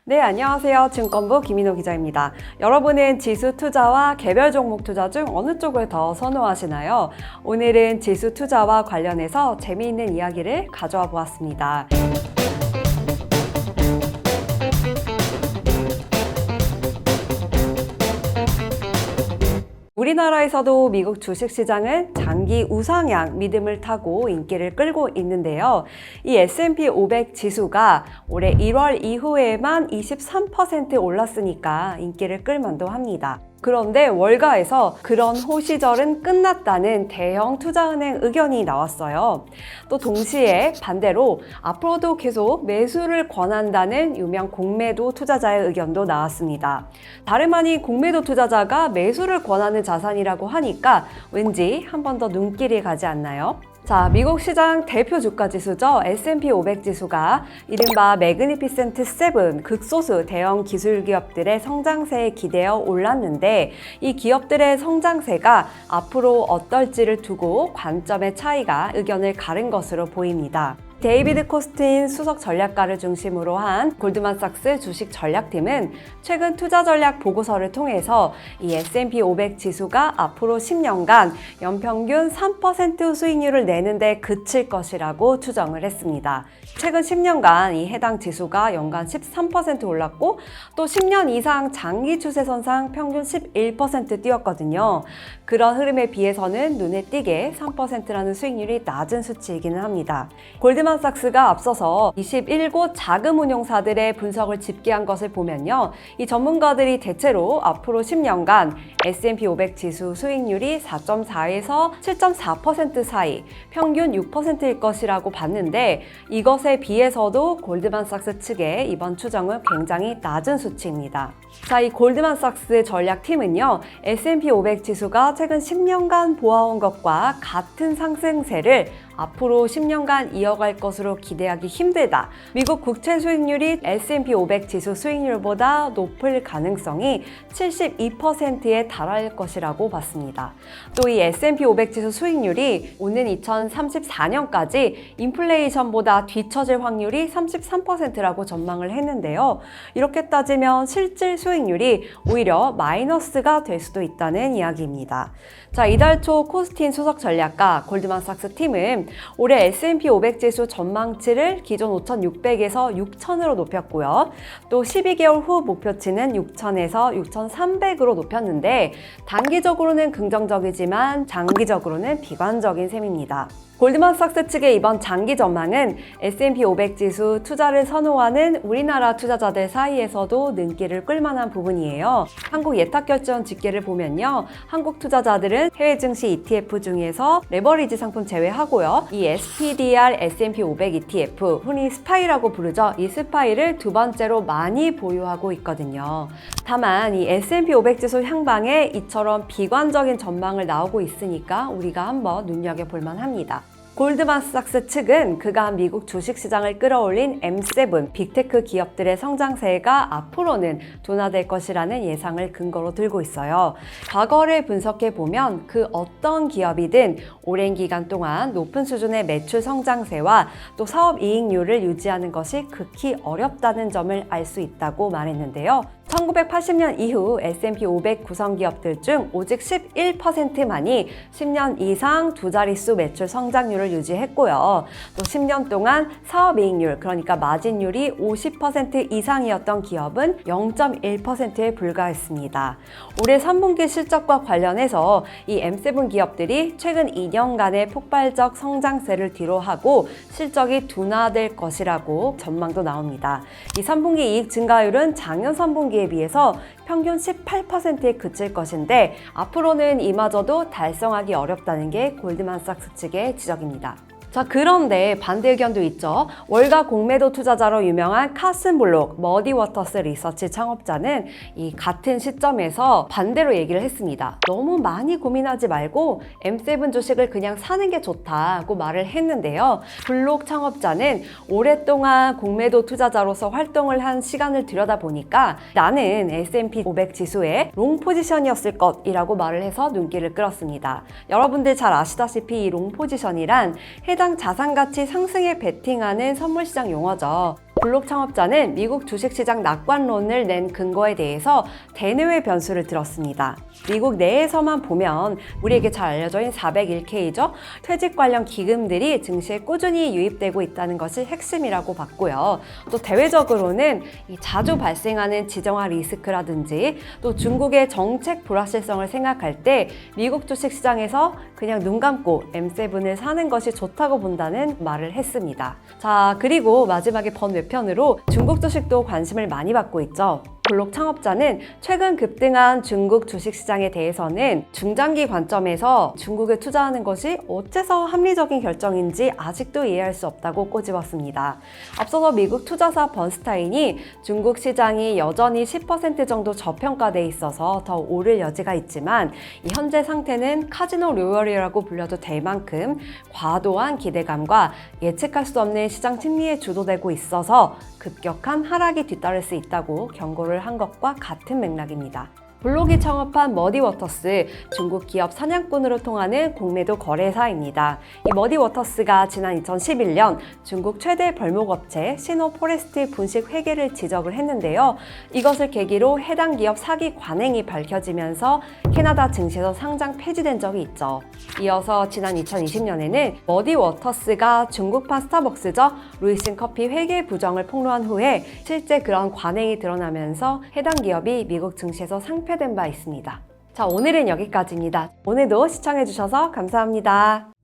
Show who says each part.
Speaker 1: 네, 안녕하세요. 증권부 김인호 기자입니다. 여러분은 지수 투자와 개별 종목 투자 중 어느 쪽을 더 선호하시나요? 오늘은 지수 투자와 관련해서 재미있는 이야기를 가져와 보았습니다. 우리나라에서도 미국 주식시장은 장기 우상향 믿음을 타고 인기를 끌고 있는데요. 이 S&P 500 지수가 올해 1월 이후에만 23% 올랐으니까 인기를 끌만도 합니다. 그런데 월가에서 그런 호시절은 끝났다는 대형 투자은행 의견이 나왔어요. 또 동시에 반대로 앞으로도 계속 매수를 권한다는 유명 공매도 투자자의 의견도 나왔습니다. 다름 아닌 공매도 투자자가 매수를 권하는 자산이라고 하니까 왠지 한 번 더 눈길이 가지 않나요? 자, 미국 시장 대표 주가 지수죠. S&P 500 지수가 이른바 매그니피센트 7 극소수 대형 기술 기업들의 성장세에 기대어 올랐는데 이 기업들의 성장세가 앞으로 어떨지를 두고 관점의 차이가 의견을 가른 것으로 보입니다. 데이비드 코스틴 수석 전략가를 중심으로 한 골드만삭스 주식 전략팀은 최근 투자 전략 보고서를 통해서 이 S&P 500 지수가 앞으로 10년간 연평균 3% 수익률을 내는데 그칠 것이라고 추정을 했습니다. 최근 10년간 이 해당 지수가 연간 13% 올랐고 또 10년 이상 장기 추세선상 평균 11% 뛰었거든요. 그런 흐름에 비해서는 눈에 띄게 3%라는 수익률이 낮은 수치이기는 합니다. 골드만삭스가 앞서서 21곳 자금운용사들의 분석을 집계한 것을 보면요. 이 전문가들이 대체로 앞으로 10년간 S&P 500 지수 수익률이 4.4에서 7.4% 사이, 평균 6%일 것이라고 봤는데 이것에 비해서도 골드만삭스 측의 이번 추정은 굉장히 낮은 수치입니다. 자, 이 골드만삭스 전략팀은요. S&P 500 지수가 최근 10년간 보아온 것과 같은 상승세를 앞으로 10년간 이어갈 것으로 기대하기 힘들다. 미국 국채 수익률이 S&P 500 지수 수익률보다 높을 가능성이 72%에 달할 것이라고 봤습니다. 또 이 S&P 500 지수 수익률이 오는 2034년까지 인플레이션보다 뒤처질 확률이 33%라고 전망을 했는데요. 이렇게 따지면 실질 수익률이 오히려 마이너스가 될 수도 있다는 이야기입니다. 자, 이달 초 코스틴 수석 전략가 골드만삭스 팀은 올해 S&P 500 지수 전망치를 기존 5,600에서 6,000으로 높였고요. 또 12개월 후 목표치는 6,000에서 6,300으로 높였는데 단기적으로는 긍정적이지만 장기적으로는 비관적인 셈입니다. 골드만삭스 측의 이번 장기 전망은 S&P 500 지수 투자를 선호하는 우리나라 투자자들 사이에서도 눈길을 끌만한 부분이에요. 한국 예탁결제원 집계를 보면요. 한국 투자자들은 해외 증시 ETF 중에서 레버리지 상품 제외하고요. 이 SPDR S&P 500 ETF, 흔히 스파이라고 부르죠. 이 스파이를 두 번째로 많이 보유하고 있거든요. 다만 이 S&P 500 지수 향방에 이처럼 비관적인 전망을 나오고 있으니까 우리가 한번 눈여겨볼 만합니다. 골드만삭스 측은 그간 미국 주식시장을 끌어올린 M7 빅테크 기업들의 성장세가 앞으로는 둔화될 것이라는 예상을 근거로 들고 있어요. 과거를 분석해보면 그 어떤 기업이든 오랜 기간 동안 높은 수준의 매출 성장세와 또 사업이익률을 유지하는 것이 극히 어렵다는 점을 알 수 있다고 말했는데요. 1980년 이후 S&P 500 구성 기업들 중 오직 11%만이 10년 이상 두 자릿수 매출 성장률을 유지했고요. 또 10년 동안 사업이익률, 그러니까 마진율이 50% 이상이었던 기업은 0.1%에 불과했습니다. 올해 3분기 실적과 관련해서 이 M7 기업들이 최근 2년간의 폭발적 성장세를 뒤로하고 실적이 둔화될 것이라고 전망도 나옵니다. 이 3분기 이익 증가율은 작년 3분기에 비해서 평균 18%에 그칠 것인데 앞으로는 이마저도 달성하기 어렵다는 게 골드만삭스 측의 지적입니다. 자, 그런데 반대 의견도 있죠. 월가 공매도 투자자로 유명한 카슨 블록, 머디워터스 리서치 창업자는 이 같은 시점에서 반대로 얘기를 했습니다. 너무 많이 고민하지 말고 M7 주식을 그냥 사는 게 좋다고 말을 했는데요. 블록 창업자는 오랫동안 공매도 투자자로서 활동을 한 시간을 들여다보니까 나는 S&P 500 지수의 롱 포지션이었을 것이라고 말을 해서 눈길을 끌었습니다. 여러분들 잘 아시다시피 이 롱 포지션이란 해당 자산가치 상승에 베팅하는 선물시장 용어죠. 블록 창업자는 미국 주식시장 낙관론을 낸 근거에 대해서 대내외 변수를 들었습니다. 미국 내에서만 보면 우리에게 잘 알려져 있는 401k죠. 퇴직 관련 기금들이 증시에 꾸준히 유입되고 있다는 것이 핵심이라고 봤고요. 또 대외적으로는 이 자주 발생하는 지정화 리스크라든지 또 중국의 정책 불확실성을 생각할 때 미국 주식시장에서 그냥 눈 감고 M7을 사는 것이 좋다고 본다는 말을 했습니다. 자, 그리고 마지막에 번외편으로 중국 주식도 관심을 많이 받고 있죠. 블록 창업자는 최근 급등한 중국 주식시장에 대해서는 중장기 관점에서 중국에 투자하는 것이 어째서 합리적인 결정인지 아직도 이해할 수 없다고 꼬집었습니다. 앞서서 미국 투자사 번스타인이 중국 시장이 여전히 10% 정도 저평가돼 있어서 더 오를 여지가 있지만 이 현재 상태는 카지노 로열이라고 불려도 될 만큼 과도한 기대감과 예측할 수 없는 시장 심리에 주도되고 있어서 급격한 하락이 뒤따를 수 있다고 경고를 한 것과 같은 맥락입니다. 블록이 창업한 머디워터스, 중국 기업 사냥꾼으로 통하는 공매도 거래사입니다. 이 머디워터스가 지난 2011년 중국 최대 벌목업체 시노포레스트 분식 회계를 지적을 했는데요. 이것을 계기로 해당 기업 사기 관행이 밝혀지면서 캐나다 증시에서 상장 폐지된 적이 있죠. 이어서 지난 2020년에는 머디워터스가 중국판 스타벅스죠. 루이슨 커피 회계 부정을 폭로한 후에 실제 그런 관행이 드러나면서 해당 기업이 미국 증시에서 상폐된 바 있습니다. 자, 오늘은 여기까지입니다. 오늘도 시청해주셔서 감사합니다.